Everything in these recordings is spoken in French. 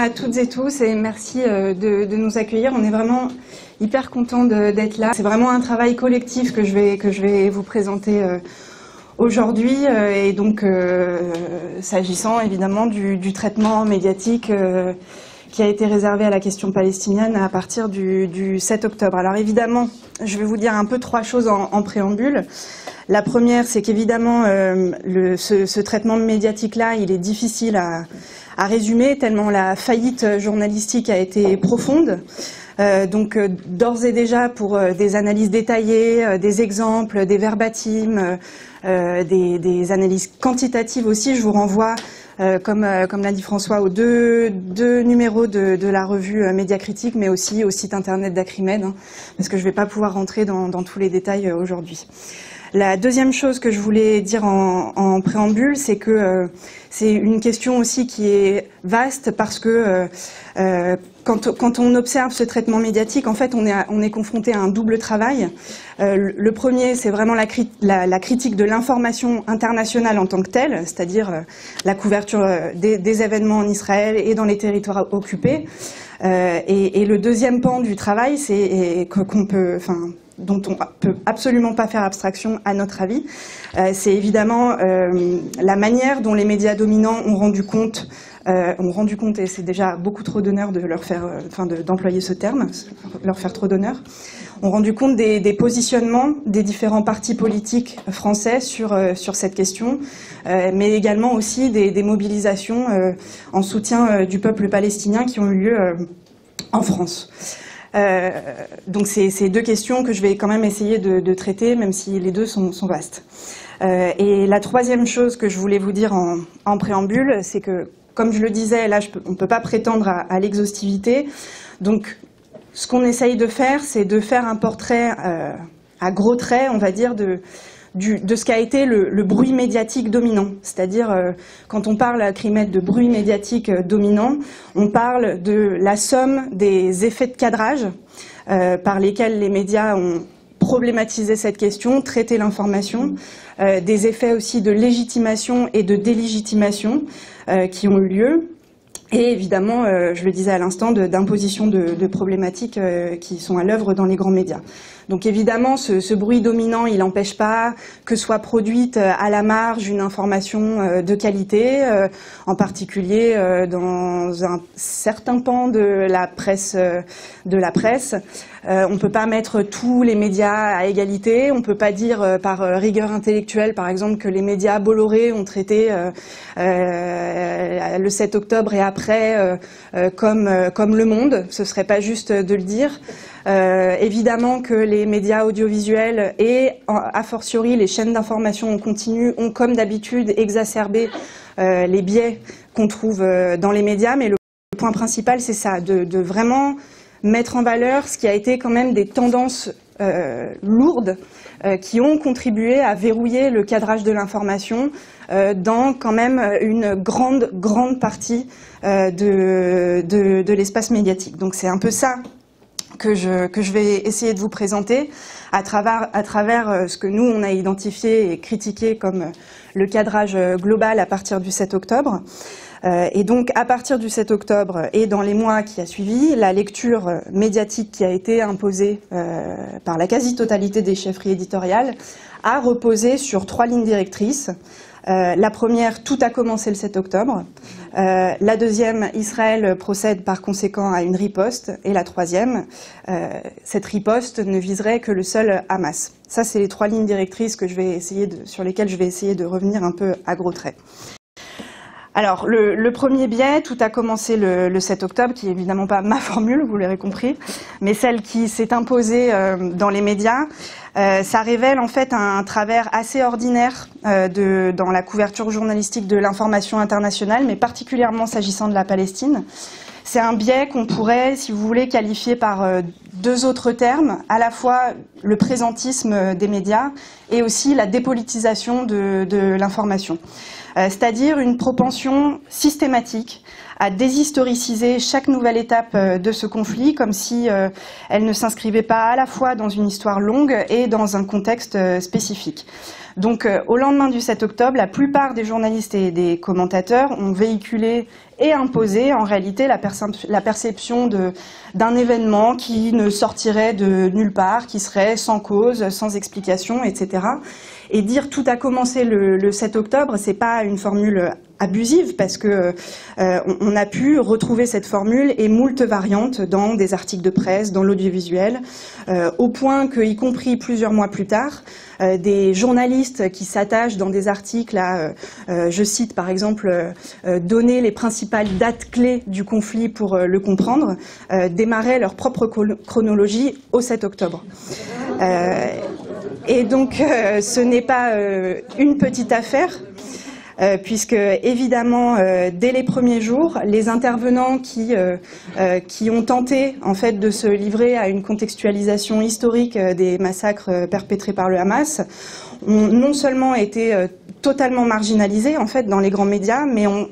à toutes et tous et merci de nous accueillir. On est vraiment hyper contents d'être là. C'est vraiment un travail collectif que je vais vous présenter aujourd'hui et donc s'agissant évidemment du traitement médiatique qui a été réservé à la question palestinienne à partir du 7 octobre. Alors évidemment, je vais vous dire un peu trois choses en préambule. La première, c'est qu'évidemment, ce traitement médiatique-là, il est difficile à résumer, tellement la faillite journalistique a été profonde. Donc d'ores et déjà, pour des analyses détaillées, des exemples, des verbatims, des analyses quantitatives aussi, je vous renvoie, comme l'a dit François, aux deux numéros de la revue Média Critique, mais aussi au site internet d'Acrimed, hein, parce que je ne vais pas pouvoir rentrer dans tous les détails aujourd'hui. La deuxième chose que je voulais dire en préambule, c'est que c'est une question aussi qui est vaste parce que quand on observe ce traitement médiatique, en fait, on est confronté à un double travail. Le premier, c'est vraiment la critique de l'information internationale en tant que telle, c'est-à-dire la couverture des événements en Israël et dans les territoires occupés. Et le deuxième pan du travail, c'est dont on peut absolument pas faire abstraction à notre avis, c'est évidemment la manière dont les médias dominants ont rendu compte, et c'est déjà beaucoup trop d'honneur de leur faire, d'employer ce terme, leur faire trop d'honneur, ont rendu compte des positionnements des différents partis politiques français sur cette question, mais également aussi des mobilisations en soutien du peuple palestinien qui ont eu lieu en France. Donc c'est deux questions que je vais quand même essayer de traiter, même si les deux sont vastes. Et la troisième chose que je voulais vous dire en préambule, c'est que, comme je le disais, là on ne peut pas prétendre à l'exhaustivité. Donc ce qu'on essaye de faire, c'est de faire un portrait à gros traits, on va dire, de ce qu'a été le bruit médiatique dominant. C'est-à-dire, quand on parle à Acrimed de bruit médiatique dominant, on parle de la somme des effets de cadrage par lesquels les médias ont problématisé cette question, traité l'information, des effets aussi de légitimation et de délégitimation qui ont eu lieu. Et évidemment, je le disais à l'instant, d'imposition de problématiques qui sont à l'œuvre dans les grands médias. Donc évidemment, ce bruit dominant, il n'empêche pas que soit produite à la marge une information de qualité, en particulier dans un certain pan de la presse. On ne peut pas mettre tous les médias à égalité. On ne peut pas dire par rigueur intellectuelle, par exemple, que les médias Bolloré ont traité le 7 octobre et après comme Le Monde. Ce ne serait pas juste de le dire. Évidemment que les médias audiovisuels et a fortiori les chaînes d'information en continu ont comme d'habitude exacerbé les biais qu'on trouve dans les médias, mais le point principal c'est ça, de vraiment mettre en valeur ce qui a été quand même des tendances lourdes qui ont contribué à verrouiller le cadrage de l'information dans quand même une grande partie de l'espace médiatique. Donc c'est un peu ça que je vais essayer de vous présenter à travers ce que nous on a identifié et critiqué comme le cadrage global à partir du 7 octobre. Et donc à partir du 7 octobre et dans les mois qui a suivi, la lecture médiatique qui a été imposée par la quasi-totalité des chefferies éditoriales a reposé sur trois lignes directrices. La première, tout a commencé le 7 octobre. La deuxième, Israël procède par conséquent à une riposte. Et la troisième, cette riposte ne viserait que le seul Hamas. Ça, c'est les trois lignes directrices que sur lesquelles je vais essayer de revenir un peu à gros traits. Alors, le premier biais, tout a commencé le 7 octobre, qui est évidemment pas ma formule, vous l'aurez compris, mais celle qui s'est imposée dans les médias. Ça révèle en fait un travers assez ordinaire dans la couverture journalistique de l'information internationale, mais particulièrement s'agissant de la Palestine. C'est un biais qu'on pourrait, si vous voulez, qualifier par deux autres termes, à la fois le présentisme des médias et aussi la dépolitisation de l'information. C'est-à-dire une propension systématique à déshistoriciser chaque nouvelle étape de ce conflit, comme si elle ne s'inscrivait pas à la fois dans une histoire longue et dans un contexte spécifique. Donc au lendemain du 7 octobre, la plupart des journalistes et des commentateurs ont véhiculé et imposé en réalité la perception d'un événement qui ne sortirait de nulle part, qui serait sans cause, sans explication, etc. Et dire tout a commencé le 7 octobre, c'est pas une formule abusive parce que on a pu retrouver cette formule et moult variantes dans des articles de presse, dans l'audiovisuel, au point que, y compris plusieurs mois plus tard, des journalistes qui s'attachent dans des articles à, je cite par exemple, donner les principales dates clés du conflit pour le comprendre, démarraient leur propre chronologie au 7 octobre. Et donc, ce n'est pas une petite affaire, puisque évidemment, dès les premiers jours, les intervenants qui ont tenté en fait de se livrer à une contextualisation historique des massacres perpétrés par le Hamas ont non seulement été totalement marginalisés en fait dans les grands médias, mais ont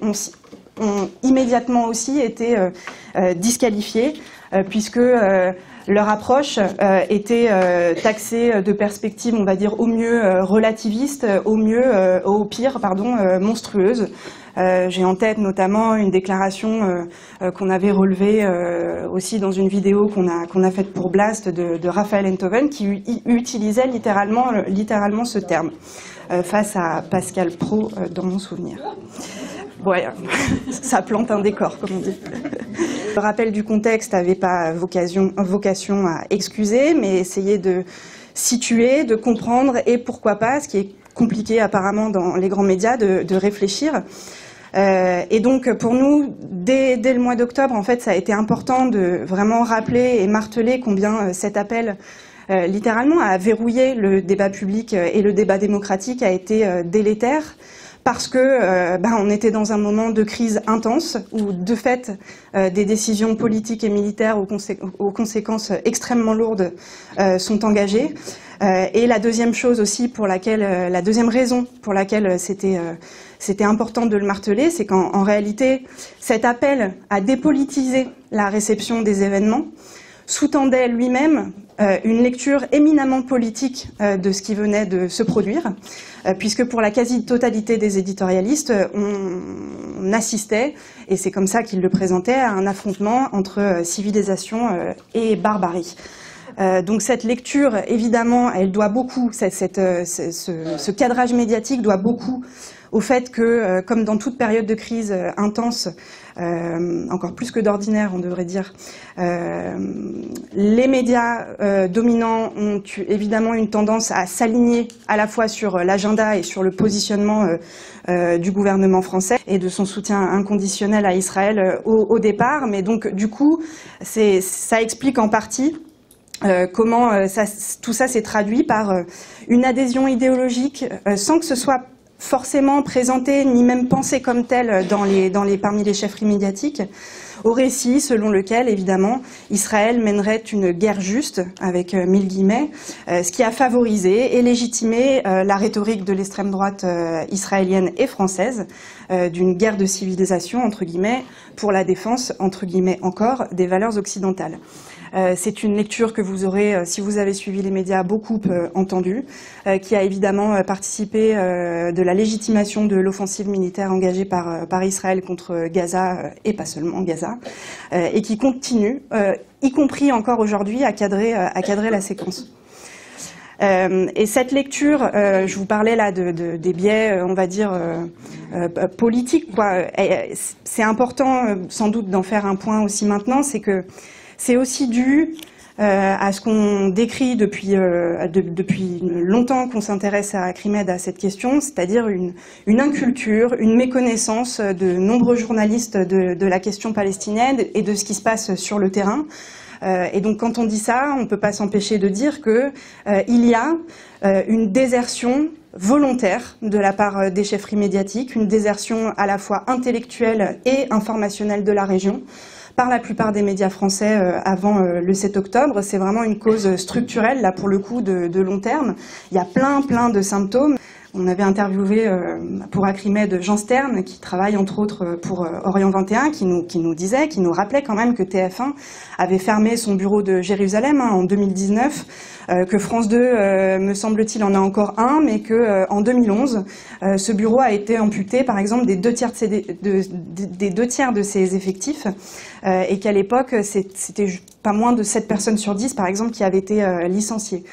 immédiatement aussi été disqualifiés, puisque leur approche était taxée de perspectives, on va dire, au mieux relativistes, au pire, monstrueuses. J'ai en tête notamment une déclaration qu'on avait relevée aussi dans une vidéo qu'on a faite pour Blast de Raphaël Enthoven, qui utilisait littéralement ce terme face à Pascal Praud dans mon souvenir. Ouais, ça plante un décor, comme on dit. Le rappel du contexte n'avait pas vocation à excuser, mais essayer de situer, de comprendre et pourquoi pas, ce qui est compliqué apparemment dans les grands médias, de réfléchir. Et donc pour nous, dès le mois d'octobre, en fait, ça a été important de vraiment rappeler et marteler combien cet appel littéralement à verrouiller le débat public et le débat démocratique a été délétère. Parce que on était dans un moment de crise intense où, de fait, des décisions politiques et militaires aux conséquences extrêmement lourdes sont engagées. Et la deuxième chose aussi la deuxième raison pour laquelle c'était important de le marteler, c'est qu'en réalité, cet appel à dépolitiser la réception des événements sous-tendait lui-même une lecture éminemment politique de ce qui venait de se produire, puisque pour la quasi-totalité des éditorialistes, on assistait, et c'est comme ça qu'ils le présentaient, à un affrontement entre civilisation et barbarie. Donc cette lecture, évidemment, elle doit beaucoup, ce cadrage médiatique doit beaucoup au fait que, comme dans toute période de crise intense, encore plus que d'ordinaire, on devrait dire, les médias dominants ont évidemment une tendance à s'aligner à la fois sur l'agenda et sur le positionnement du gouvernement français et de son soutien inconditionnel à Israël au départ. Mais donc, du coup, ça explique en partie comment tout ça s'est traduit par une adhésion idéologique sans que ce soit forcément présenté ni même pensé comme tel parmi les chefferies médiatiques, au récit selon lequel, évidemment, Israël mènerait une guerre juste, avec 1000 guillemets, ce qui a favorisé et légitimé la rhétorique de l'extrême droite israélienne et française d'une guerre de civilisation, entre guillemets, pour la défense, entre guillemets encore, des valeurs occidentales. C'est une lecture que vous aurez, si vous avez suivi les médias, beaucoup entendue, qui a évidemment participé de la légitimation de l'offensive militaire engagée par Israël contre Gaza, et pas seulement Gaza, et qui continue, y compris encore aujourd'hui, à cadrer la séquence. Et cette lecture, je vous parlais là des biais, on va dire, politiques, quoi. C'est important, sans doute, d'en faire un point aussi maintenant, c'est que c'est aussi dû à ce qu'on décrit depuis longtemps qu'on s'intéresse à Acrimed, à cette question, c'est-à-dire une inculture, une méconnaissance de nombreux journalistes de la question palestinienne et de ce qui se passe sur le terrain. Et donc quand on dit ça, on ne peut pas s'empêcher de dire que il y a une désertion volontaire de la part des chefferies médiatiques, une désertion à la fois intellectuelle et informationnelle de la région, par la plupart des médias français avant le 7 octobre. C'est vraiment une cause structurelle, là pour le coup, de long terme. Il y a plein de symptômes. On avait interviewé pour Acrimed Jean Stern, qui travaille entre autres pour Orient 21, qui nous rappelait quand même que TF1 avait fermé son bureau de Jérusalem en 2019, que France 2, me semble-t-il, en a encore un, mais que en 2011, ce bureau a été amputé, par exemple, des deux tiers de ses effectifs, et qu'à l'époque, c'était pas moins de 7 personnes sur 10, par exemple, qui avaient été licenciées.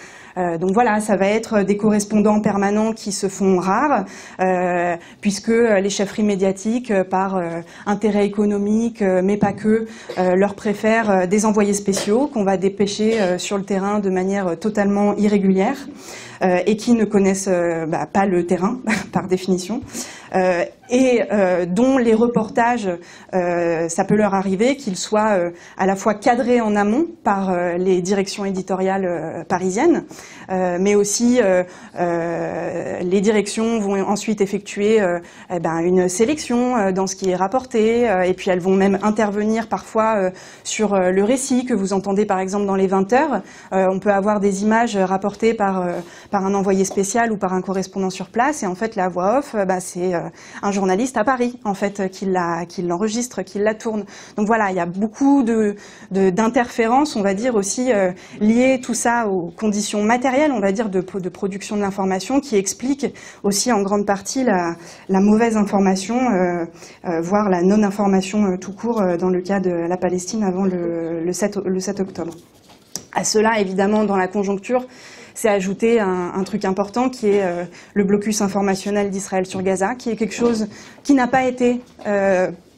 Donc voilà, ça va être des correspondants permanents qui se font rares, puisque les chefferies médiatiques, par intérêt économique, mais pas que, leur préfèrent des envoyés spéciaux qu'on va dépêcher sur le terrain de manière totalement irrégulière et qui ne connaissent pas le terrain, par définition. Et dont les reportages, ça peut leur arriver qu'ils soient à la fois cadrés en amont par les directions éditoriales parisiennes, mais aussi les directions vont ensuite effectuer une sélection dans ce qui est rapporté, et puis elles vont même intervenir parfois sur le récit que vous entendez par exemple dans les 20 heures. On peut avoir des images rapportées par un envoyé spécial ou par un correspondant sur place, et en fait la voix off, c'est un journaliste à Paris en fait qui l'enregistre, qui la tourne. Donc voilà, il y a beaucoup d'interférences, on va dire aussi liées tout ça aux conditions matérielles, on va dire de production de l'information, qui expliquent aussi en grande partie la mauvaise information, voire la non-information tout court dans le cas de la Palestine avant le 7 octobre. À cela, évidemment, dans la conjoncture, c'est ajouter un truc important qui est le blocus informationnel d'Israël sur Gaza, qui est quelque chose qui n'a pas été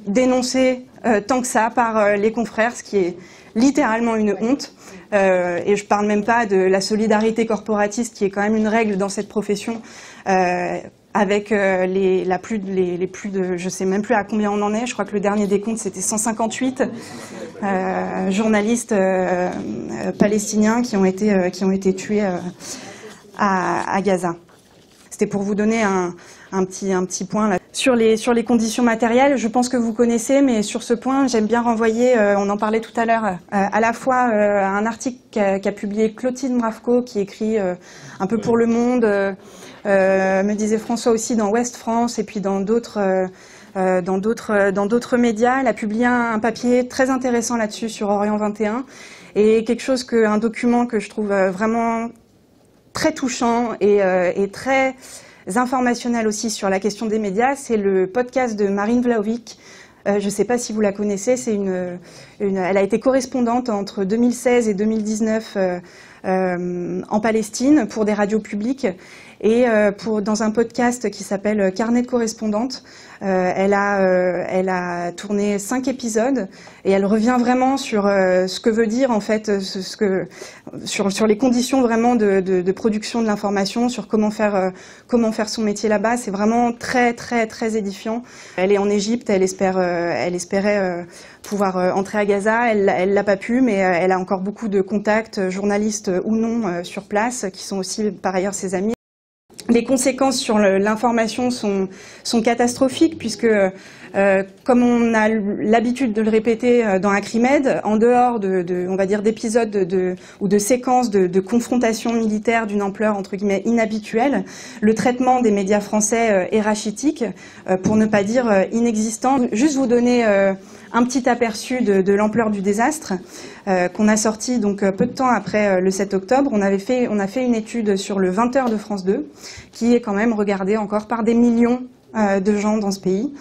dénoncé tant que ça par les confrères, ce qui est littéralement une honte. Et je parle même pas de la solidarité corporatiste, qui est quand même une règle dans cette profession, avec les plus de, je sais même plus à combien on en est, je crois que le dernier décompte c'était 158 journalistes palestiniens qui ont été tués à Gaza. C'était pour vous donner un petit point là. Sur les conditions matérielles, je pense que vous connaissez, mais sur ce point, j'aime bien renvoyer, on en parlait tout à l'heure, à la fois à un article qu'a publié Clotilde Mravko, qui écrit un peu pour Le Monde, me disait François aussi dans Ouest France, et puis dans d'autres médias. Elle a publié un papier très intéressant là-dessus sur Orient 21, et un document que je trouve vraiment très touchant et très informationnel aussi sur la question des médias, c'est le podcast de Marine Vlahovic. Je ne sais pas si vous la connaissez, elle a été correspondante entre 2016 et 2019 en Palestine pour des radios publiques, et dans un podcast qui s'appelle Carnet de correspondante. Elle a tourné 5 épisodes, et elle revient vraiment sur ce que veut dire en fait, sur les conditions vraiment de production de l'information, sur comment faire son métier là-bas. C'est vraiment très édifiant. Elle est en Égypte, elle espérait pouvoir entrer à Gaza. Elle l'a pas pu, mais elle a encore beaucoup de contacts, journalistes ou non, sur place, qui sont aussi par ailleurs ses amis. Les conséquences sur l'information sont catastrophiques, puisque comme on a l'habitude de le répéter dans Acrimed, en dehors on va dire d'épisodes ou de séquences de confrontations militaires d'une ampleur entre guillemets inhabituelle, le traitement des médias français est rachitique, pour ne pas dire inexistant. Juste vous donner un petit aperçu de l'ampleur du désastre qu'on a sorti donc peu de temps après le 7 octobre. On a fait une étude sur le 20 heures de France 2, qui est quand même regardé encore par des millions de gens dans ce pays.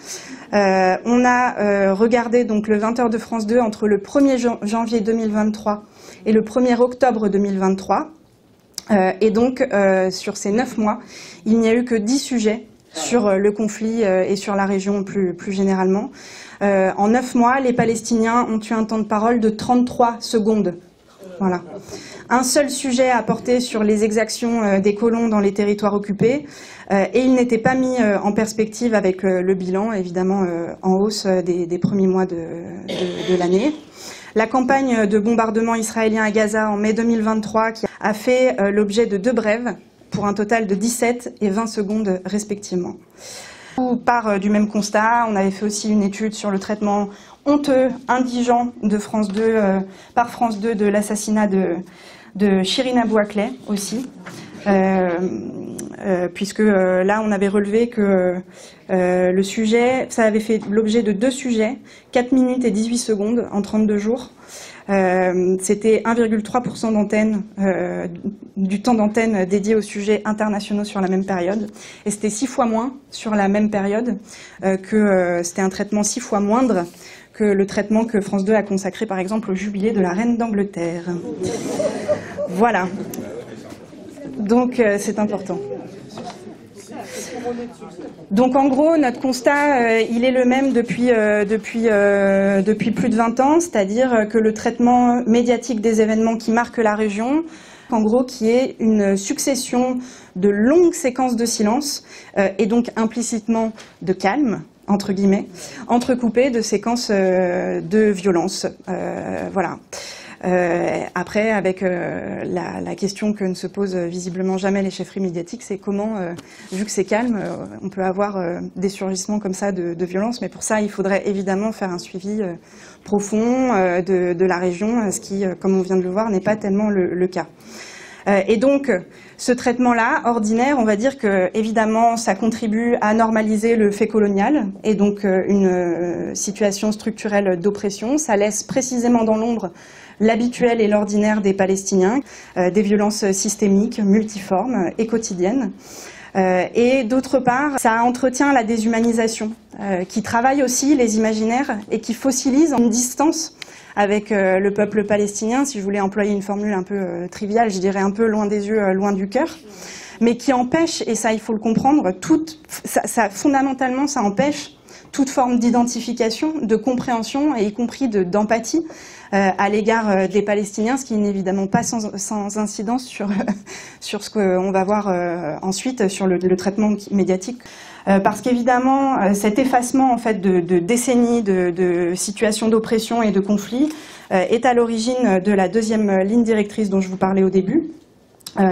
On a regardé donc le 20 heures de France 2 entre le 1er janvier 2023 et le 1er octobre 2023. Et donc, sur ces 9 mois, il n'y a eu que 10 sujets sur le conflit et sur la région plus généralement. En 9 mois, les Palestiniens ont eu un temps de parole de 33 secondes. Voilà. Un seul sujet à porter sur les exactions des colons dans les territoires occupés, et il n'était pas mis en perspective avec le bilan, évidemment en hausse des premiers mois de l'année. La campagne de bombardement israélien à Gaza en mai 2023 qui a fait l'objet de 2 brèves pour un total de 17 et 20 secondes respectivement. On part du même constat. On avait fait aussi une étude sur le traitement, honteux, indigent de France 2, par France 2 de l'assassinat de Shirin Abu Akleh aussi. Puisque là on avait relevé que le sujet, ça avait fait l'objet de 2 sujets, 4 minutes et 18 secondes en 32 jours. C'était 1,3% d'antenne, du temps d'antenne dédié aux sujets internationaux sur la même période. Et c'était 6 fois moins sur la même période, c'était un traitement 6 fois moindre que le traitement que France 2 a consacré par exemple au jubilé de la reine d'Angleterre. Voilà. Donc c'est important. Donc en gros, notre constat, il est le même depuis plus de 20 ans, c'est-à-dire que le traitement médiatique des événements qui marquent la région, en gros, qui est une succession de longues séquences de silence, et donc implicitement de calme, entre guillemets, entrecoupées de séquences de violence. Voilà. Après, avec la question que ne se posent visiblement jamais les chefferies médiatiques, c'est comment, vu que c'est calme, on peut avoir des surgissements comme ça de violence, mais pour ça, il faudrait évidemment faire un suivi profond de la région, ce qui, comme on vient de le voir, n'est pas tellement le cas. Et donc, ce traitement-là, ordinaire, on va dire que évidemment, ça contribue à normaliser le fait colonial et donc une situation structurelle d'oppression. Ça laisse précisément dans l'ombre l'habituel et l'ordinaire des Palestiniens, des violences systémiques, multiformes et quotidiennes. Et d'autre part, ça entretient la déshumanisation, qui travaille aussi les imaginaires et qui fossilise une distance avec le peuple palestinien, si je voulais employer une formule un peu triviale, je dirais un peu loin des yeux, loin du cœur, mais qui empêche, et ça il faut le comprendre, fondamentalement ça empêche toute forme d'identification, de compréhension, et y compris d'empathie à l'égard des Palestiniens, ce qui n'est évidemment pas sans incidence sur ce qu'on va voir ensuite, sur le traitement médiatique. Parce qu'évidemment, cet effacement en fait, de décennies de situations d'oppression et de conflits est à l'origine de la deuxième ligne directrice dont je vous parlais au début,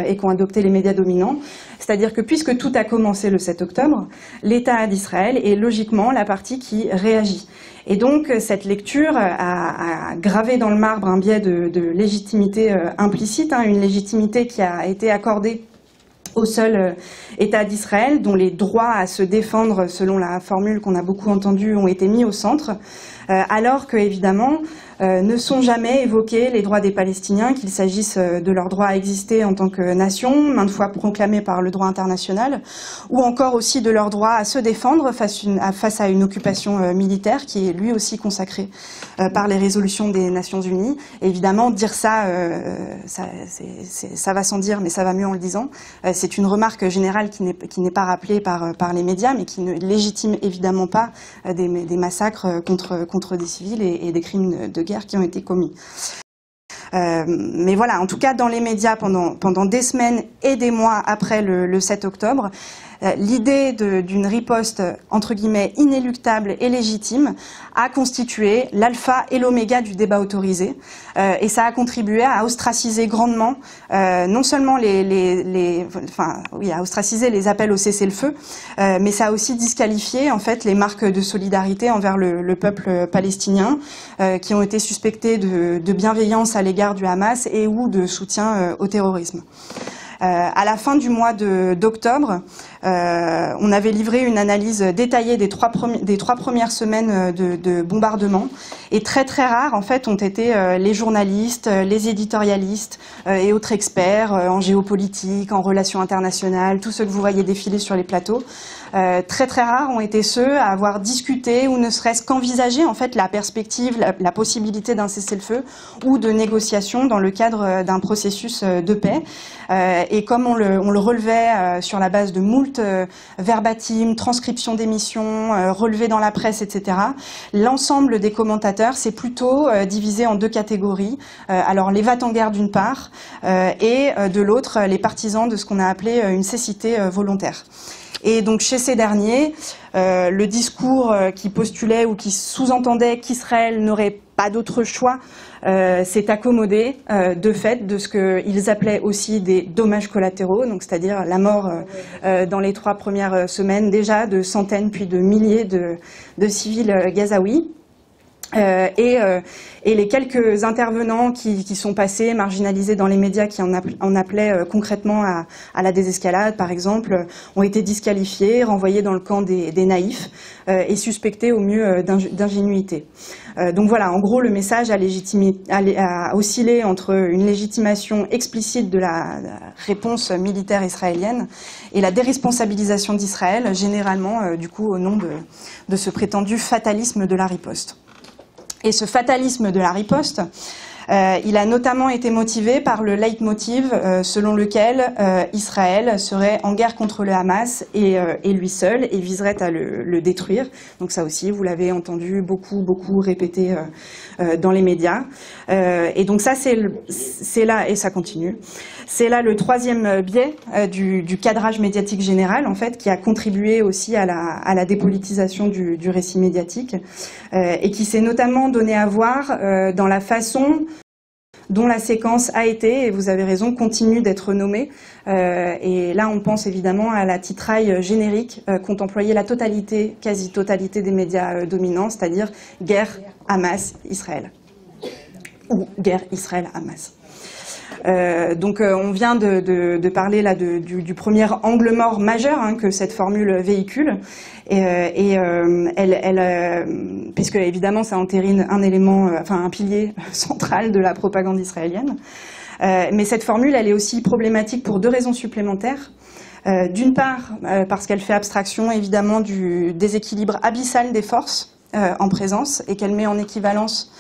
et qu'ont adopté les médias dominants. C'est-à-dire que puisque tout a commencé le 7 octobre, l'État d'Israël est logiquement la partie qui réagit. Et donc cette lecture a gravé dans le marbre un biais de légitimité implicite, une légitimité qui a été accordée au seul État d'Israël, dont les droits à se défendre, selon la formule qu'on a beaucoup entendue, ont été mis au centre, alors que, évidemment, ne sont jamais évoqués les droits des Palestiniens, qu'il s'agisse de leur droit à exister en tant que nation, maintes fois proclamé par le droit international, ou encore aussi de leur droit à se défendre face à une occupation militaire qui est lui aussi consacrée par les résolutions des Nations Unies. Et évidemment, dire ça, ça va sans dire, mais ça va mieux en le disant. C'est une remarque générale qui n'est pas rappelée par les médias, mais qui ne légitime évidemment pas des massacres contre des civils et des crimes de guerre qui ont été commis. Mais voilà, en tout cas dans les médias pendant des semaines et des mois après le 7 octobre, l'idée d'une riposte entre guillemets inéluctable et légitime a constitué l'alpha et l'oméga du débat autorisé, et ça a contribué à ostraciser grandement non seulement à ostraciser les appels au cessez-le-feu, mais ça a aussi disqualifié en fait les marques de solidarité envers le peuple palestinien, qui ont été suspectées de bienveillance à l'égard du Hamas et ou de soutien au terrorisme. À la fin du mois d'octobre, on avait livré une analyse détaillée des trois premières semaines de bombardement, et très rares en fait ont été les journalistes, les éditorialistes et autres experts en géopolitique, en relations internationales, tous ceux que vous voyez défiler sur les plateaux. Très rares ont été ceux à avoir discuté ou ne serait-ce qu'envisagé en fait la perspective, la possibilité d'un cessez-le-feu ou de négociation dans le cadre d'un processus de paix. Et comme on le relevait sur la base de moult verbatim, transcriptions d'émissions, relevés dans la presse, etc., l'ensemble des commentateurs s'est plutôt divisé en deux catégories. Alors les va-t-en-guerre d'une part, et de l'autre les partisans de ce qu'on a appelé une cécité volontaire. Et donc chez ces derniers, le discours qui postulait ou qui sous-entendait qu'Israël n'aurait pas d'autre choix s'est accommodé de fait de ce qu'ils appelaient aussi des dommages collatéraux, donc c'est-à-dire la mort dans les 3 premières semaines déjà de centaines puis de milliers de civils gazaouis. Et les quelques intervenants qui sont passés, marginalisés dans les médias, qui en appelaient concrètement à la désescalade, par exemple, ont été disqualifiés, renvoyés dans le camp des naïfs et suspectés au mieux d'ingénuité. Donc voilà, en gros, le message a oscillé entre une légitimation explicite de la réponse militaire israélienne et la déresponsabilisation d'Israël, généralement, du coup, au nom de ce prétendu fatalisme de la riposte. Et ce fatalisme de la riposte, il a notamment été motivé par le leitmotiv selon lequel Israël serait en guerre contre le Hamas et lui seul et viserait à le détruire. Donc ça aussi, vous l'avez entendu beaucoup répéter dans les médias. Et donc ça, c'est là, et ça continue. C'est là le troisième biais du cadrage médiatique général, en fait, qui a contribué aussi à la dépolitisation du récit médiatique et qui s'est notamment donné à voir dans la façon dont la séquence a été, et vous avez raison, continue d'être nommée. Et là, on pense évidemment à la titraille générique qu'ont employé la totalité, quasi-totalité des médias dominants, c'est-à-dire guerre Hamas-Israël. Ou guerre Israël-Hamas. Donc on vient de parler là du premier angle mort majeur que cette formule véhicule, puisque évidemment ça entérine un élément, un pilier central de la propagande israélienne. Mais cette formule, elle est aussi problématique pour deux raisons supplémentaires. D'une part, parce qu'elle fait abstraction évidemment du déséquilibre abyssal des forces en présence et qu'elle met en équivalence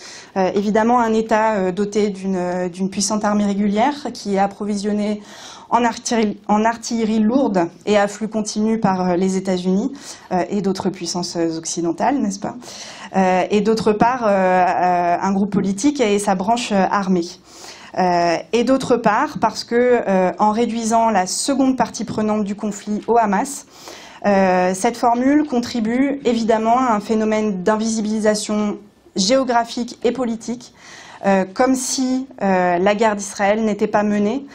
évidemment un État doté d'une puissante armée régulière qui est approvisionnée en artillerie lourde et à flux continu par les États-Unis et d'autres puissances occidentales, n'est-ce pas? Et d'autre part, un groupe politique et sa branche armée. Et d'autre part, parce que en réduisant la seconde partie prenante du conflit au Hamas, cette formule contribue évidemment à un phénomène d'invisibilisation géographique et politique, comme si la guerre d'Israël n'était pas menée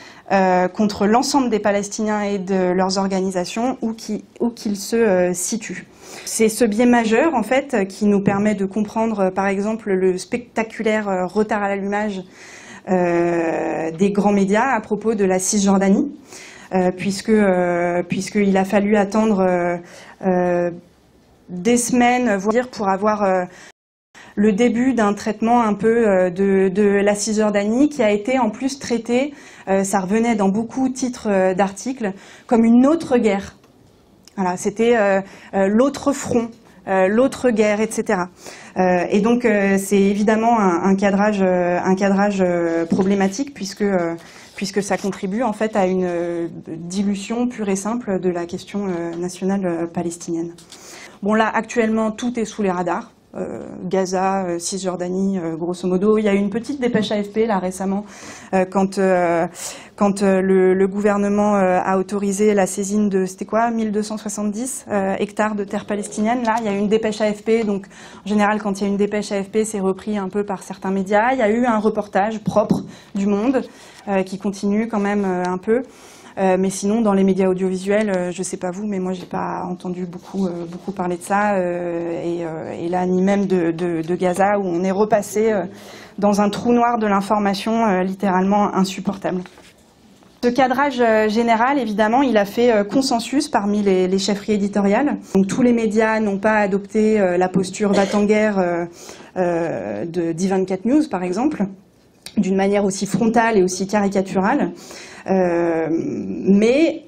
contre l'ensemble des Palestiniens et de leurs organisations où qu'ils se situent. C'est ce biais majeur en fait qui nous permet de comprendre par exemple le spectaculaire retard à l'allumage des grands médias à propos de la Cisjordanie. Puisqu'il a fallu attendre des semaines, voire pour avoir le début d'un traitement un peu de la Cisjordanie qui a été en plus traité, ça revenait dans beaucoup de titres d'articles, comme une autre guerre. Voilà, c'était l'autre front, l'autre guerre, etc. Et donc c'est évidemment un cadrage problématique puisque ça contribue en fait à une dilution pure et simple de la question nationale palestinienne. Bon là actuellement tout est sous les radars. Gaza, Cisjordanie, grosso modo. Il y a eu une petite dépêche AFP là récemment quand le gouvernement a autorisé la saisine de, c'était quoi, 1270 hectares de terre palestinienne. Là, il y a eu une dépêche AFP. Donc, en général, quand il y a une dépêche AFP, c'est repris un peu par certains médias. Il y a eu un reportage propre du Monde qui continue quand même un peu. Mais sinon, dans les médias audiovisuels, je sais pas vous, mais moi j'ai pas entendu beaucoup parler de ça. Et là, ni même de Gaza, où on est repassé dans un trou noir de l'information littéralement insupportable. Ce cadrage général, évidemment, il a fait consensus parmi les chefferies éditoriales. Donc, tous les médias n'ont pas adopté la posture va-t-en-guerre d'I24 News, par exemple, d'une manière aussi frontale et aussi caricaturale. Mais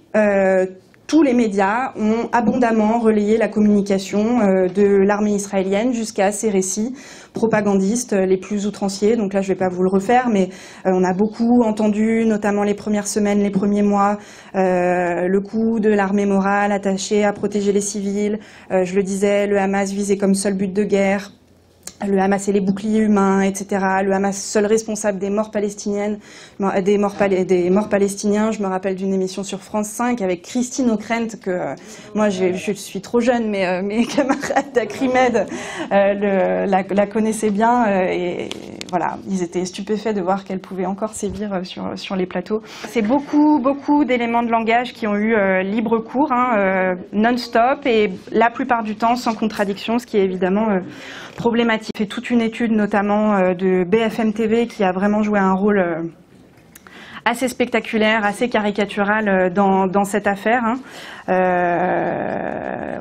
tous les médias ont abondamment relayé la communication de l'armée israélienne jusqu'à ces récits propagandistes les plus outranciers. Donc là, je ne vais pas vous le refaire, mais on a beaucoup entendu, notamment les premières semaines, les premiers mois, le coup de l'armée morale attachée à protéger les civils. Je le disais, le Hamas visé comme seul but de guerre. Le Hamas et les boucliers humains, etc. Le Hamas seul responsable des morts palestiniennes, des morts palestiniens. Je me rappelle d'une émission sur France 5 avec Christine Ockrent, que moi je suis trop jeune, mais mes camarades d'Acrimed la connaissaient bien. Et voilà, ils étaient stupéfaits de voir qu'elle pouvait encore sévir sur les plateaux. C'est beaucoup d'éléments de langage qui ont eu libre cours, non-stop, et la plupart du temps sans contradiction, ce qui est évidemment problématique. fait toute une étude notamment de BFM TV qui a vraiment joué un rôle assez spectaculaire, assez caricatural dans cette affaire.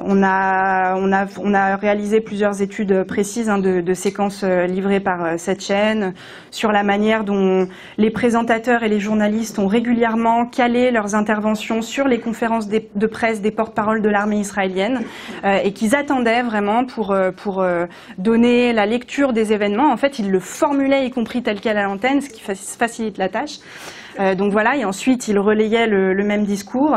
On a réalisé plusieurs études précises de séquences livrées par cette chaîne sur la manière dont les présentateurs et les journalistes ont régulièrement calé leurs interventions sur les conférences de presse des porte-paroles de l'armée israélienne et qu'ils attendaient vraiment pour donner la lecture des événements. En fait, ils le formulaient y compris tel quel à l'antenne, ce qui facilite la tâche. Donc voilà, et ensuite il relayait le même discours.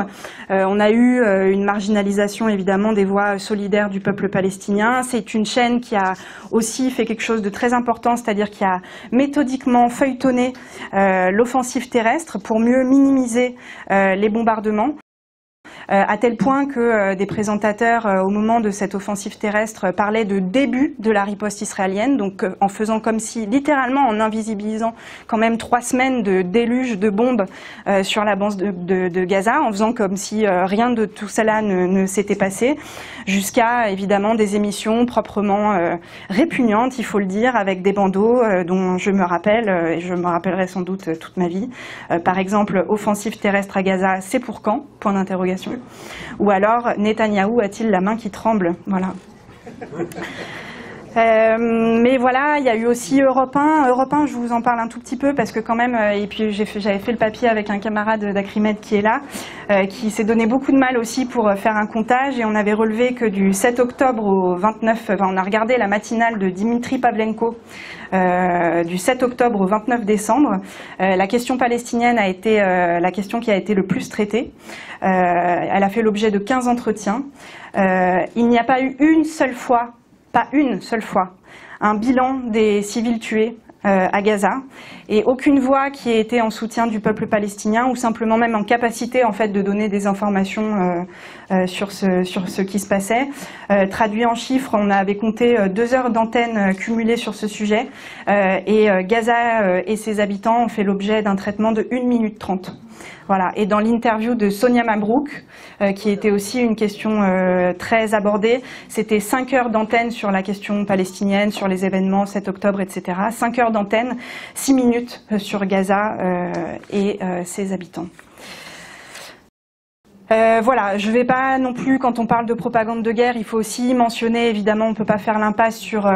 On a eu une marginalisation évidemment des voix solidaires du peuple palestinien. C'est une chaîne qui a aussi fait quelque chose de très important, c'est-à-dire qui a méthodiquement feuilletonné l'offensive terrestre pour mieux minimiser les bombardements. À tel point que des présentateurs, au moment de cette offensive terrestre, parlaient de début de la riposte israélienne, donc en faisant comme si, littéralement en invisibilisant quand même 3 semaines de déluge de bombes sur la bande de Gaza, en faisant comme si rien de tout cela ne s'était passé, jusqu'à évidemment des émissions proprement répugnantes, il faut le dire, avec des bandeaux dont je me rappelle, et je me rappellerai sans doute toute ma vie. Par exemple, offensive terrestre à Gaza, c'est pour quand ? Point d'interrogation. Ou alors, Netanyahou a-t-il la main qui tremble? Voilà. Mais voilà, il y a eu aussi Europe 1. Europe 1, je vous en parle un tout petit peu parce que quand même, et puis j'avais fait le papier avec un camarade d'Acrimed qui est là, qui s'est donné beaucoup de mal aussi pour faire un comptage, et on avait relevé que du 7 octobre au 29, enfin on a regardé la matinale de Dimitri Pavlenko, du 7 octobre au 29 décembre, la question palestinienne a été la question qui a été le plus traitée. Elle a fait l'objet de 15 entretiens. Il n'y a pas eu une seule fois, un bilan des civils tués à Gaza, et aucune voix qui ait été en soutien du peuple palestinien, ou simplement même en capacité en fait de donner des informations sur ce qui se passait. Traduit en chiffres, on avait compté 2 heures d'antenne cumulées sur ce sujet, et Gaza et ses habitants ont fait l'objet d'un traitement de 1 minute 30. Voilà. Et dans l'interview de Sonia Mabrouk, qui était aussi une question très abordée, c'était 5 heures d'antenne sur la question palestinienne, sur les événements 7 octobre, etc. 5 heures d'antenne, 6 minutes sur Gaza et ses habitants. Voilà, je ne vais pas non plus, quand on parle de propagande de guerre, il faut aussi mentionner, évidemment, on ne peut pas faire l'impasse sur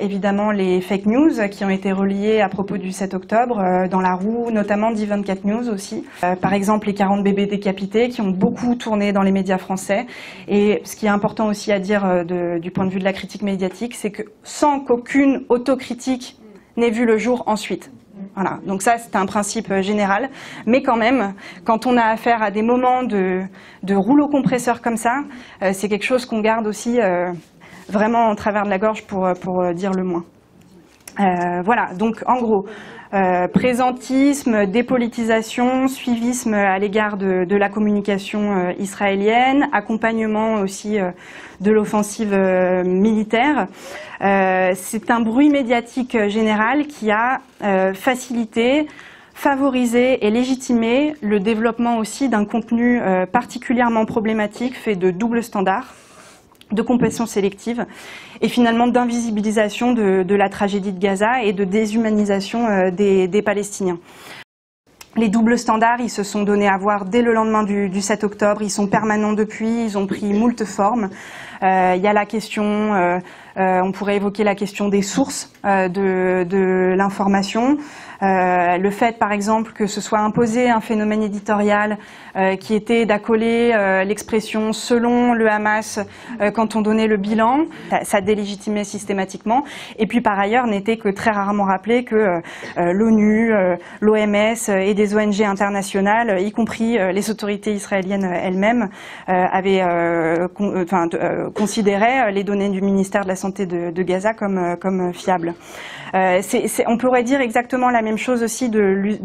évidemment les fake news qui ont été reliées à propos du 7 octobre dans la roue, notamment d'I24 News aussi. Par exemple, les 40 bébés décapités qui ont beaucoup tourné dans les médias français. Et ce qui est important aussi à dire du point de vue de la critique médiatique, c'est que sans qu'aucune autocritique n'ait vu le jour ensuite. Voilà, donc ça c'est un principe général, mais quand même, quand on a affaire à des moments de rouleau compresseur comme ça, c'est quelque chose qu'on garde aussi vraiment en travers de la gorge pour dire le moins. Voilà, donc en gros, présentisme, dépolitisation, suivisme à l'égard de la communication israélienne, accompagnement aussi de l'offensive militaire. C'est un bruit médiatique général qui a facilité, favorisé et légitimé le développement aussi d'un contenu particulièrement problématique fait de double standard, de compassion sélective et finalement d'invisibilisation de la tragédie de Gaza et de déshumanisation des Palestiniens. Les doubles standards, ils se sont donnés à voir dès le lendemain du 7 octobre, ils sont permanents depuis, ils ont pris moult formes. Il y a la question, on pourrait évoquer la question des sources de l'information. Le fait, par exemple, que ce soit imposé un phénomène éditorial qui était d'accoler l'expression selon le Hamas quand on donnait le bilan, ça délégitimait systématiquement. Et puis par ailleurs, n'était que très rarement rappelé que l'ONU, l'OMS et des ONG internationales, y compris les autorités israéliennes elles-mêmes, avaient considéraient les données du ministère de la Santé de Gaza comme fiables. On pourrait dire exactement la même même chose aussi de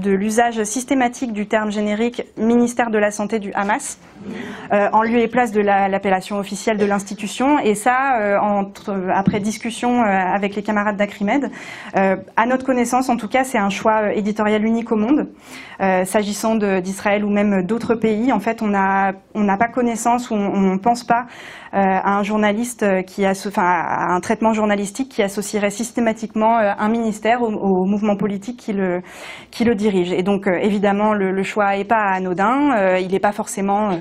l'usage systématique du terme générique ministère de la Santé du Hamas, en lieu et place de l'appellation officielle de l'institution, et ça, après discussion avec les camarades d'Acrimed, à notre connaissance en tout cas, c'est un choix éditorial unique au monde. S'agissant d'Israël ou même d'autres pays, en fait, on n'a pas connaissance ou on ne pense pas à un journaliste à un traitement journalistique qui associerait systématiquement un ministère au mouvement politique qui le dirige. Et donc évidemment le choix n'est pas anodin, il n'est pas forcément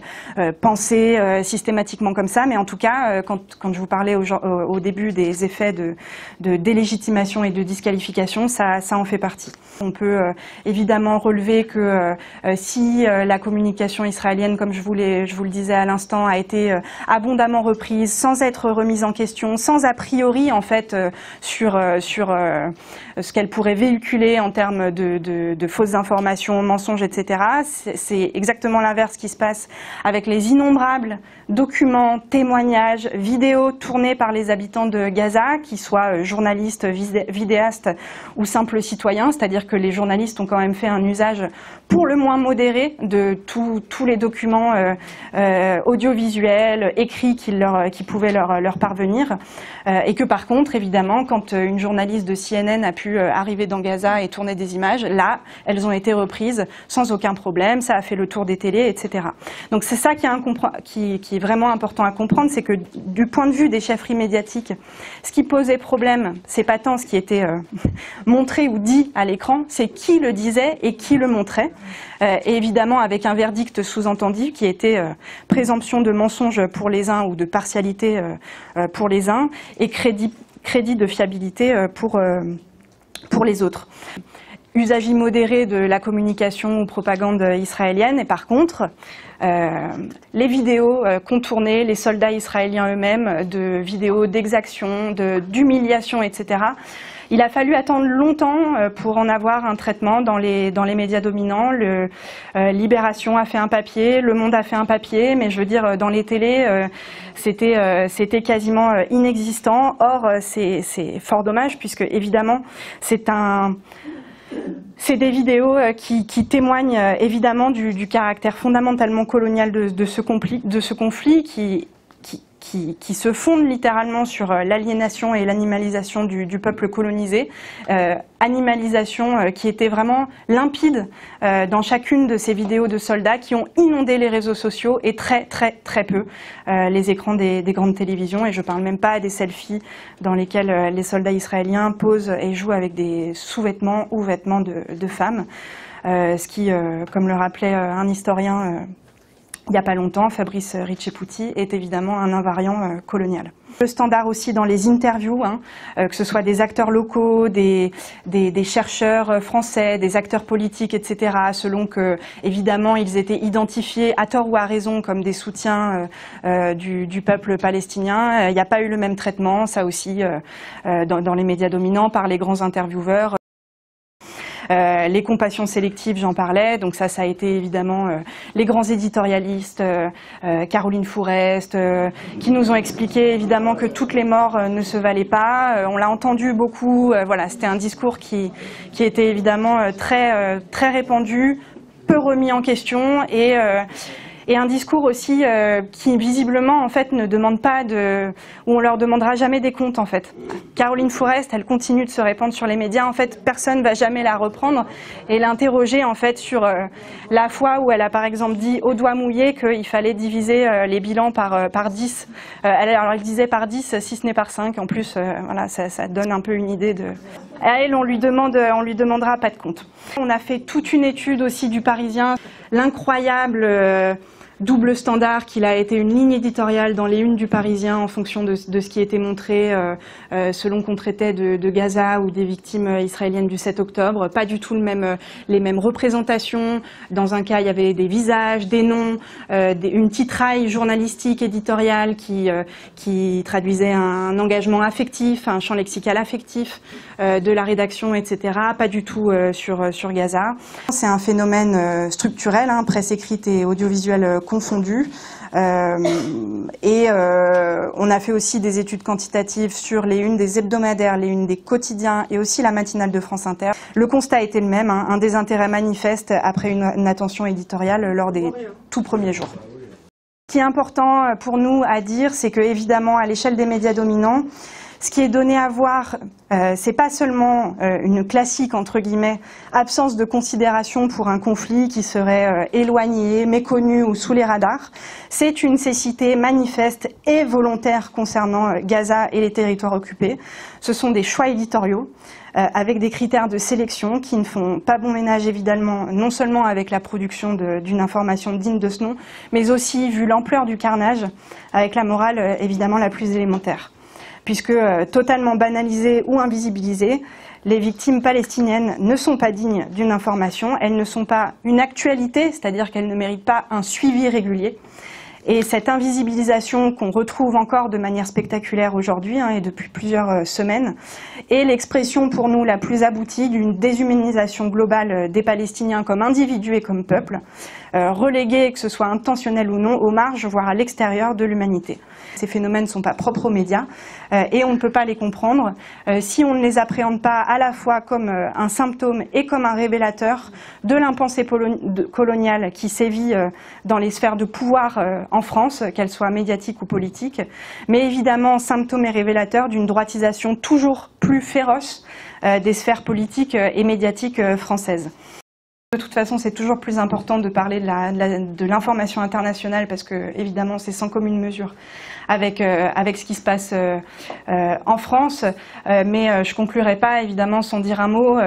pensé systématiquement comme ça, mais en tout cas quand je vous parlais au début des effets de délégitimation et de disqualification, ça en fait partie. On peut évidemment relever que si la communication israélienne, comme je vous le disais à l'instant, a été abondamment reprise, sans être remise en question, sans a priori en fait sur ce qu'elle pourrait véhiculer en termes de fausses informations, mensonges, etc. C'est exactement l'inverse qui se passe avec les innombrables documents, témoignages, vidéos tournés par les habitants de Gaza, qu'ils soient journalistes, vidéastes ou simples citoyens, c'est-à-dire que les journalistes ont quand même fait un usage pour le moins modéré de tous les documents audiovisuels, écrits qui pouvaient leur parvenir, et que par contre, évidemment, quand une journaliste de CNN a pu arriver dans Gaza et tourner des images, là, elles ont été reprises sans aucun problème, ça a fait le tour des télés, etc. Donc c'est ça qui est vraiment important à comprendre, c'est que du point de vue des chefferies médiatiques, ce qui posait problème, c'est pas tant ce qui était montré ou dit à l'écran, c'est qui le disait et qui le montrait, et évidemment avec un verdict sous-entendu qui était présomption de mensonge pour les uns ou de partialité pour les uns, et crédit de fiabilité pour les autres. Usage immodéré de la communication ou propagande israélienne, et par contre, les vidéos contournées, les soldats israéliens eux-mêmes, de vidéos d'exaction, d'humiliation, etc. Il a fallu attendre longtemps pour en avoir un traitement dans les médias dominants. Libération a fait un papier, Le Monde a fait un papier, mais je veux dire, dans les télés, c'était quasiment inexistant. Or, c'est fort dommage, puisque évidemment, c'est des vidéos qui témoignent évidemment du caractère fondamentalement colonial de ce conflit qui se fonde littéralement sur l'aliénation et l'animalisation du peuple colonisé, animalisation qui était vraiment limpide dans chacune de ces vidéos de soldats qui ont inondé les réseaux sociaux et très peu les écrans des grandes télévisions, et je parle même pas des selfies dans lesquels les soldats israéliens posent et jouent avec des sous-vêtements ou vêtements de femmes, ce qui, comme le rappelait un historien il n'y a pas longtemps, Fabrice Ricciputi, est évidemment un invariant colonial. Le standard aussi dans les interviews, que ce soit des acteurs locaux, des chercheurs français, des acteurs politiques, etc., selon que, évidemment, ils étaient identifiés à tort ou à raison comme des soutiens du peuple palestinien. Il n'y a pas eu le même traitement, ça aussi, dans les médias dominants, par les grands intervieweurs. Les compassions sélectives, j'en parlais, donc ça a été évidemment les grands éditorialistes, Caroline Fourest, qui nous ont expliqué évidemment que toutes les morts ne se valaient pas. On l'a entendu beaucoup, voilà, c'était un discours qui était évidemment très répandu, peu remis en question, et un discours aussi qui visiblement en fait ne demande pas où on leur demandera jamais des comptes en fait. Caroline Fourest, elle continue de se répandre sur les médias, en fait personne va jamais la reprendre et l'interroger en fait sur la fois où elle a par exemple dit au doigt mouillé qu'il fallait diviser les bilans par 10. Alors elle disait par 10 si ce n'est par 5, en plus voilà, ça donne un peu une idée de... À elle, on lui demandera pas de compte. On a fait toute une étude aussi du Parisien, l'incroyable double standard qu'il a été une ligne éditoriale dans les unes du Parisien en fonction de ce qui était montré selon qu'on traitait de Gaza ou des victimes israéliennes du 7 octobre. Pas du tout les mêmes représentations. Dans un cas, il y avait des visages, des noms, une titraille journalistique, éditoriale qui traduisait un engagement affectif, un champ lexical affectif de la rédaction, etc. Pas du tout sur Gaza. C'est un phénomène structurel, presse écrite et audiovisuelle confondus. Et on a fait aussi des études quantitatives sur les unes des hebdomadaires, les unes des quotidiens et aussi la matinale de France Inter. Le constat était le même, hein, un désintérêt manifeste après une attention éditoriale lors des tout premiers jours. Ce qui est important pour nous à dire, c'est que évidemment à l'échelle des médias dominants, ce qui est donné à voir, c'est pas seulement une classique, entre guillemets, absence de considération pour un conflit qui serait éloigné, méconnu ou sous les radars. C'est une cécité manifeste et volontaire concernant Gaza et les territoires occupés. Ce sont des choix éditoriaux avec des critères de sélection qui ne font pas bon ménage, évidemment, non seulement avec la production d'une information digne de ce nom, mais aussi, vu l'ampleur du carnage, avec la morale, évidemment, la plus élémentaire. Puisque totalement banalisées ou invisibilisées, les victimes palestiniennes ne sont pas dignes d'une information, elles ne sont pas une actualité, c'est-à-dire qu'elles ne méritent pas un suivi régulier. Et cette invisibilisation qu'on retrouve encore de manière spectaculaire aujourd'hui et depuis plusieurs semaines est l'expression pour nous la plus aboutie d'une déshumanisation globale des Palestiniens comme individus et comme peuple, relégués, que ce soit intentionnel ou non, aux marges, voire à l'extérieur de l'humanité. Ces phénomènes ne sont pas propres aux médias et on ne peut pas les comprendre si on ne les appréhende pas à la fois comme un symptôme et comme un révélateur de l'impensée coloniale qui sévit dans les sphères de pouvoir en France, qu'elles soient médiatiques ou politiques, mais évidemment symptôme et révélateur d'une droitisation toujours plus féroce des sphères politiques et médiatiques françaises. De toute façon, c'est toujours plus important de parler de l'information internationale parce que, évidemment, c'est sans commune mesure avec ce qui se passe en France. Mais je conclurai pas, évidemment, sans dire un mot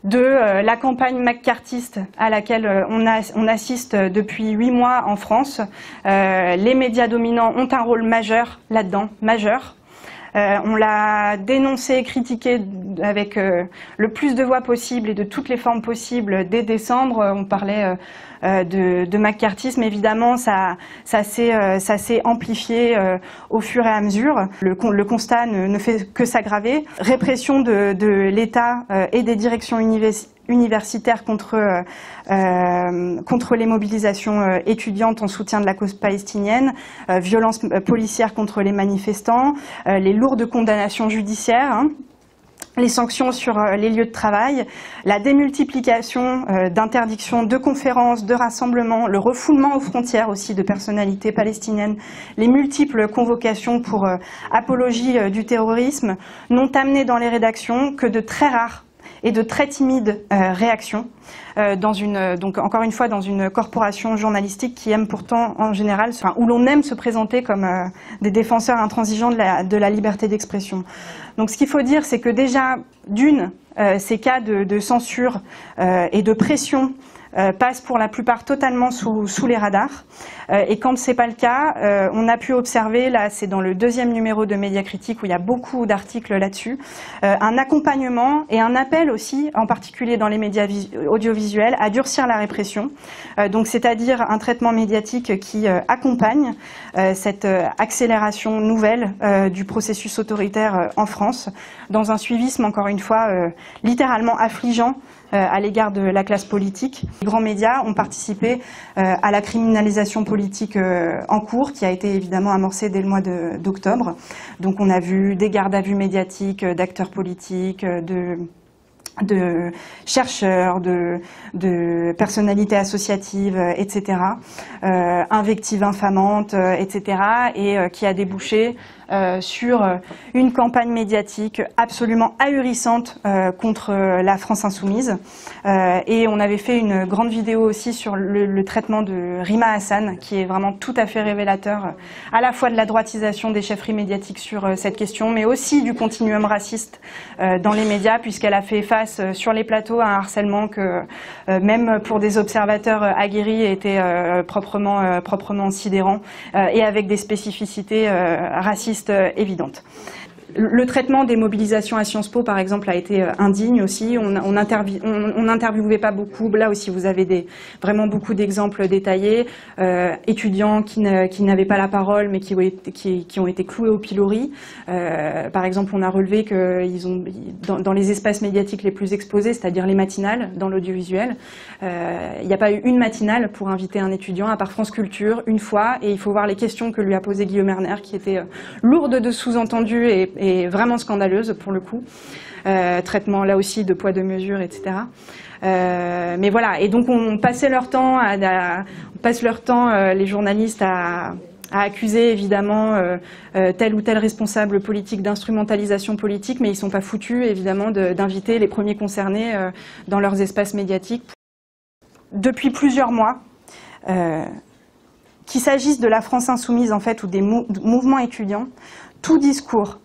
de la campagne McCarthyiste à laquelle on assiste depuis 8 mois en France. Les médias dominants ont un rôle majeur là-dedans, majeur. On l'a dénoncé, critiqué avec le plus de voix possible et de toutes les formes possibles dès décembre. On parlait de McCarthyisme, évidemment, ça s'est amplifié au fur et à mesure. Le constat ne fait que s'aggraver. Répression de l'État et des directions universitaires contre les mobilisations étudiantes en soutien de la cause palestinienne, violences policières contre les manifestants, les lourdes condamnations judiciaires, les sanctions sur les lieux de travail, la démultiplication d'interdictions de conférences, de rassemblements, le refoulement aux frontières aussi de personnalités palestiniennes, les multiples convocations pour apologie du terrorisme n'ont amené dans les rédactions que de très rares et de très timides réactions, donc encore une fois dans une corporation journalistique qui aime pourtant en général, où l'on aime se présenter comme des défenseurs intransigeants de la liberté d'expression. Donc ce qu'il faut dire, c'est que déjà, ces cas de censure et de pression passent pour la plupart totalement sous les radars. Et quand ce n'est pas le cas, on a pu observer, là c'est dans le 2e numéro de Médiacritique où il y a beaucoup d'articles là-dessus, un accompagnement et un appel aussi, en particulier dans les médias audiovisuels, à durcir la répression. Donc c'est-à-dire un traitement médiatique qui accompagne cette accélération nouvelle du processus autoritaire en France, dans un suivisme, encore une fois, littéralement affligeant à l'égard de la classe politique. Les grands médias ont participé à la criminalisation politique en cours, qui a été évidemment amorcée dès le mois d'octobre. Donc on a vu des gardes à vue médiatiques d'acteurs politiques, de chercheurs, de personnalités associatives, etc., invectives infamantes, etc., et qui a débouché sur une campagne médiatique absolument ahurissante contre la France insoumise. Et on avait fait une grande vidéo aussi sur le traitement de Rima Hassan, qui est vraiment tout à fait révélateur à la fois de la droitisation des chefferies médiatiques sur cette question, mais aussi du continuum raciste dans les médias, puisqu'elle a fait face sur les plateaux à un harcèlement que même pour des observateurs aguerris était proprement sidérant, et avec des spécificités racistes évidentes. le traitement des mobilisations à Sciences Po, par exemple, a été indigne aussi. On n'interviewait pas beaucoup. Là aussi, vous avez vraiment beaucoup d'exemples détaillés. Étudiants qui n'avaient pas la parole, mais qui ont été cloués au pilori. Par exemple, on a relevé que dans les espaces médiatiques les plus exposés, c'est-à-dire les matinales, dans l'audiovisuel, il n'y a pas eu une matinale pour inviter un étudiant, à part France Culture, une fois. Et il faut voir les questions que lui a posées Guillaume Erner, qui étaient lourdes de sous-entendus et vraiment scandaleuse pour le coup, traitement là aussi de poids de mesure, etc. Mais voilà, et donc on passait leur temps, les journalistes, à accuser évidemment tel ou tel responsable politique d'instrumentalisation politique, mais ils ne sont pas foutus évidemment d'inviter les premiers concernés dans leurs espaces médiatiques. Depuis plusieurs mois, qu'il s'agisse de la France insoumise en fait ou des mouvements étudiants, tout discours,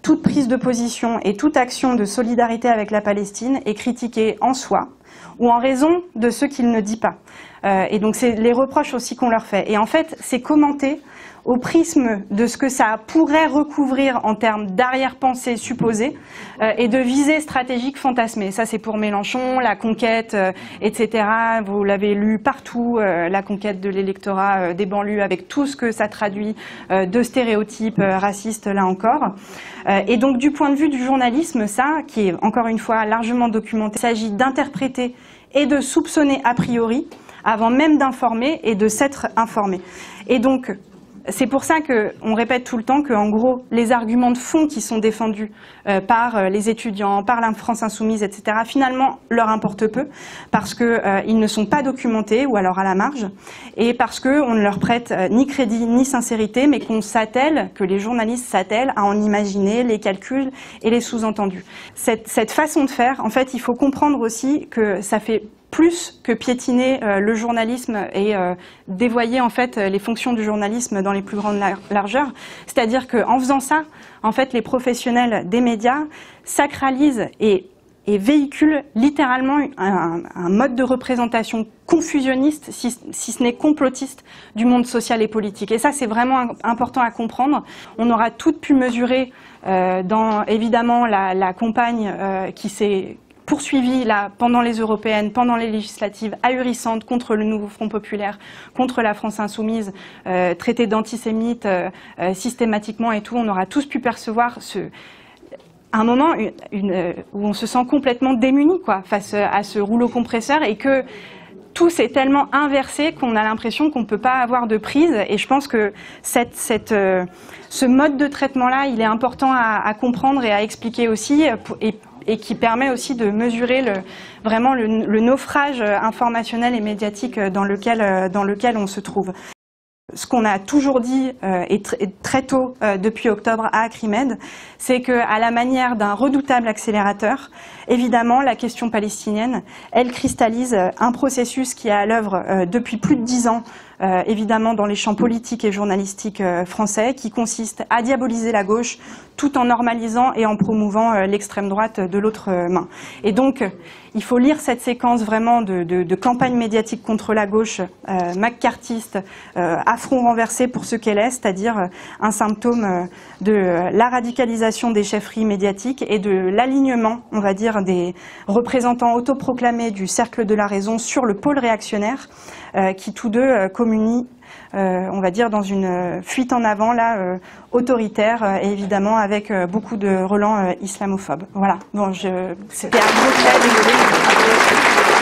toute prise de position et toute action de solidarité avec la Palestine est critiquée en soi ou en raison de ce qu'il ne dit pas. Et donc c'est les reproches aussi qu'on leur fait. Et en fait, c'est commenté au prisme de ce que ça pourrait recouvrir en termes d'arrière-pensée supposée et de visée stratégique fantasmée. Ça, c'est pour Mélenchon, la conquête, etc. Vous l'avez lu partout, la conquête de l'électorat des banlieues, avec tout ce que ça traduit de stéréotypes racistes, là encore. Et donc, du point de vue du journalisme, ça, qui est encore une fois largement documenté, il s'agit d'interpréter et de soupçonner a priori, avant même d'informer et de s'être informé. Et donc, c'est pour ça qu'on répète tout le temps qu'en gros, les arguments de fond qui sont défendus par les étudiants, par la France insoumise, etc., finalement, leur importent peu, parce qu'ils ne sont pas documentés, ou alors à la marge, et parce qu'on ne leur prête ni crédit ni sincérité, mais qu'on s'attelle, que les journalistes s'attellent à en imaginer les calculs et les sous-entendus. Cette façon de faire, en fait, il faut comprendre aussi que ça fait plus que piétiner le journalisme et dévoyer en fait les fonctions du journalisme dans les plus grandes largeurs. C'est-à-dire qu'en faisant ça, en fait, les professionnels des médias sacralisent et véhiculent littéralement un mode de représentation confusionniste, si ce n'est complotiste, du monde social et politique. Et ça, c'est vraiment important à comprendre. On aura toutes pu mesurer dans évidemment la campagne qui s'est poursuivi là, pendant les européennes, pendant les législatives, ahurissante contre le nouveau Front populaire, contre la France insoumise, traité d'antisémite systématiquement et tout. On aura tous pu percevoir un moment où on se sent complètement démuni quoi, face à ce rouleau compresseur et que tout s'est tellement inversé qu'on a l'impression qu'on ne peut pas avoir de prise. Et je pense que ce mode de traitement-là, il est important à comprendre et à expliquer aussi, et qui permet aussi de mesurer vraiment le naufrage informationnel et médiatique dans lequel on se trouve. Ce qu'on a toujours dit et très tôt depuis octobre à Acrimed, c'est qu'à la manière d'un redoutable accélérateur, évidemment, la question palestinienne, elle cristallise un processus qui est à l'œuvre depuis plus de 10 ans, évidemment dans les champs politiques et journalistiques français, qui consiste à diaboliser la gauche tout en normalisant et en promouvant l'extrême droite de l'autre main. Et donc, il faut lire cette séquence vraiment de campagne médiatique contre la gauche maccarthiste, à front renversé pour ce qu'elle est, c'est-à-dire un symptôme de la radicalisation des chefferies médiatiques et de l'alignement, on va dire, des représentants autoproclamés du cercle de la raison sur le pôle réactionnaire, qui tous deux communient, on va dire, dans une fuite en avant là, autoritaire et évidemment avec beaucoup de relents islamophobes. Voilà, bon, c'était un gros trait, désolé.